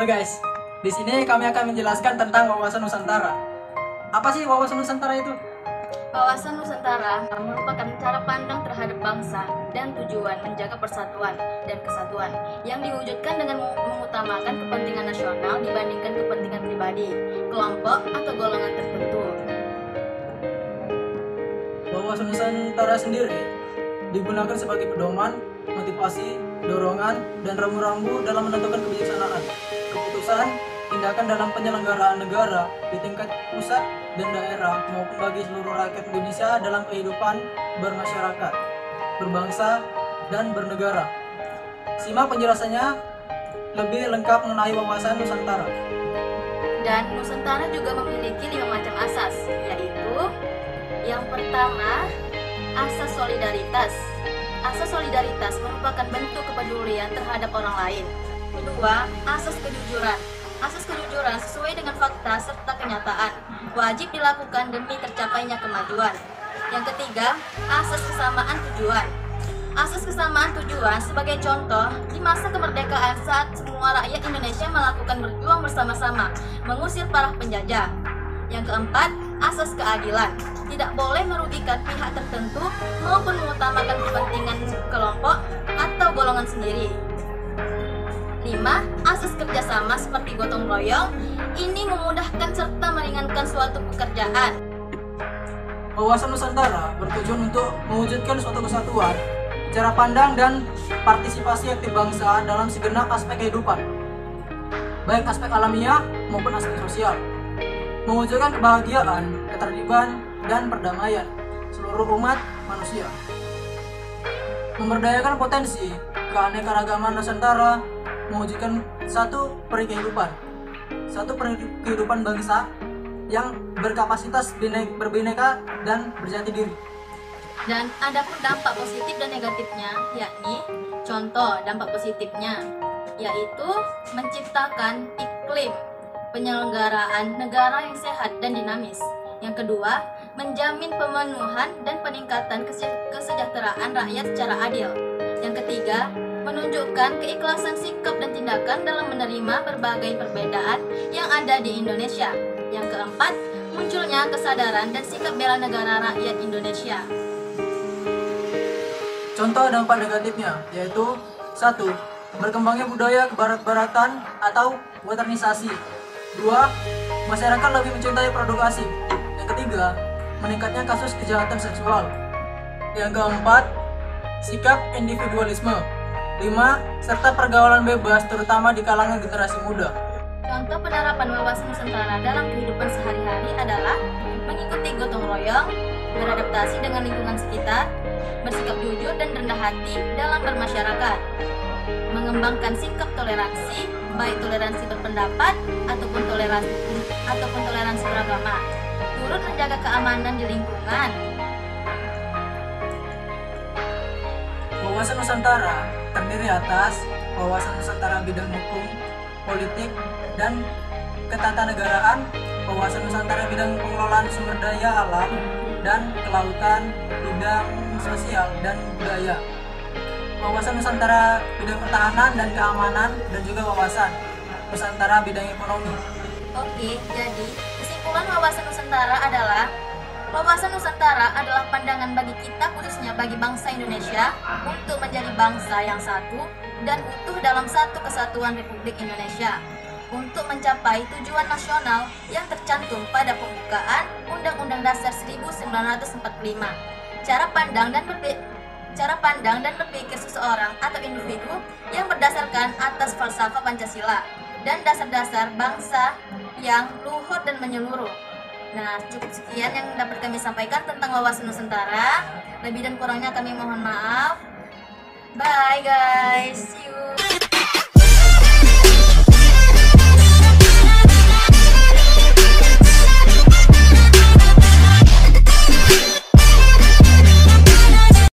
Halo guys, di sini kami akan menjelaskan tentang wawasan Nusantara. Apa sih wawasan Nusantara itu? Wawasan Nusantara merupakan cara pandang terhadap bangsa dan tujuan menjaga persatuan dan kesatuan yang diwujudkan dengan mengutamakan kepentingan nasional dibandingkan kepentingan pribadi, kelompok, atau golongan tertentu. Wawasan Nusantara sendiri digunakan sebagai pedoman, motivasi, dorongan, dan rambu-rambu dalam menentukan kebijaksanaan, keputusan, tindakan dalam penyelenggaraan negara di tingkat pusat dan daerah maupun bagi seluruh rakyat Indonesia dalam kehidupan bermasyarakat, berbangsa, dan bernegara. Simak penjelasannya lebih lengkap mengenai wawasan Nusantara. Dan Nusantara juga memiliki 5 macam asas, yaitu yang pertama, asas solidaritas. Asas solidaritas merupakan bentuk kepedulian terhadap orang lain. Kedua, asas kejujuran. Asas kejujuran sesuai dengan fakta serta kenyataan, wajib dilakukan demi tercapainya kemajuan. Yang ketiga, asas kesamaan tujuan. Asas kesamaan tujuan sebagai contoh, di masa kemerdekaan saat semua rakyat Indonesia melakukan berjuang bersama-sama, mengusir para penjajah. Yang keempat, asas keadilan. Tidak boleh merugikan pihak tertentu maupun mengutamakan kepentingan kelompok atau golongan sendiri. 5. Asas kerjasama seperti gotong royong. Ini memudahkan serta meringankan suatu pekerjaan. Wawasan Nusantara bertujuan untuk mewujudkan suatu kesatuan, cara pandang dan partisipasi aktif bangsa dalam segenap aspek kehidupan, baik aspek alamiah maupun aspek sosial, mewujudkan kebahagiaan, ketertiban, dan perdamaian seluruh umat manusia, memberdayakan potensi keanekaragaman Nusantara, mewujudkan satu peri kehidupan bangsa yang berkapasitas berbineka dan berjati diri. Dan ada pun dampak positif dan negatifnya, yakni contoh dampak positifnya yaitu menciptakan iklim penyelenggaraan negara yang sehat dan dinamis. Yang kedua, menjamin pemenuhan dan peningkatan kesejahteraan rakyat secara adil. Yang ketiga, menunjukkan keikhlasan sikap dan tindakan dalam menerima berbagai perbedaan yang ada di Indonesia. Yang keempat, munculnya kesadaran dan sikap bela negara rakyat Indonesia. Contoh dampak negatifnya yaitu 1. Berkembangnya budaya kebarat-baratan atau westernisasi. 2. Masyarakat lebih mencintai produk asing. Yang ketiga, meningkatnya kasus kejahatan seksual. Yang keempat, sikap individualisme. 5. Serta pergaulan bebas terutama di kalangan generasi muda. Contoh penerapan wawasan Nusantara dalam kehidupan sehari-hari adalah mengikuti gotong royong, beradaptasi dengan lingkungan sekitar, bersikap jujur dan rendah hati dalam bermasyarakat, mengembangkan sikap toleransi, baik toleransi berpendapat ataupun toleransi beragama, turut menjaga keamanan di lingkungan. Wawasan Nusantara terdiri atas wawasan Nusantara bidang hukum, politik, dan ketatanegaraan, wawasan Nusantara bidang pengelolaan sumber daya alam dan kelautan, bidang sosial dan budaya, wawasan Nusantara bidang pertahanan dan keamanan, dan juga wawasan Nusantara bidang ekonomi. Oke, jadi kesimpulan wawasan Nusantara adalah pandangan bagi kita, khususnya bagi bangsa Indonesia, untuk menjadi bangsa yang satu dan utuh dalam satu kesatuan Republik Indonesia, untuk mencapai tujuan nasional yang tercantum pada pembukaan Undang-Undang Dasar 1945. Cara pandang dan berpikir seseorang atau individu yang berdasarkan atas falsafah Pancasila dan dasar-dasar bangsa yang luhur dan menyeluruh. Nah, cukup sekian yang dapat kami sampaikan tentang wawasan Nusantara. Lebih dan kurangnya kami mohon maaf. Bye guys, see you.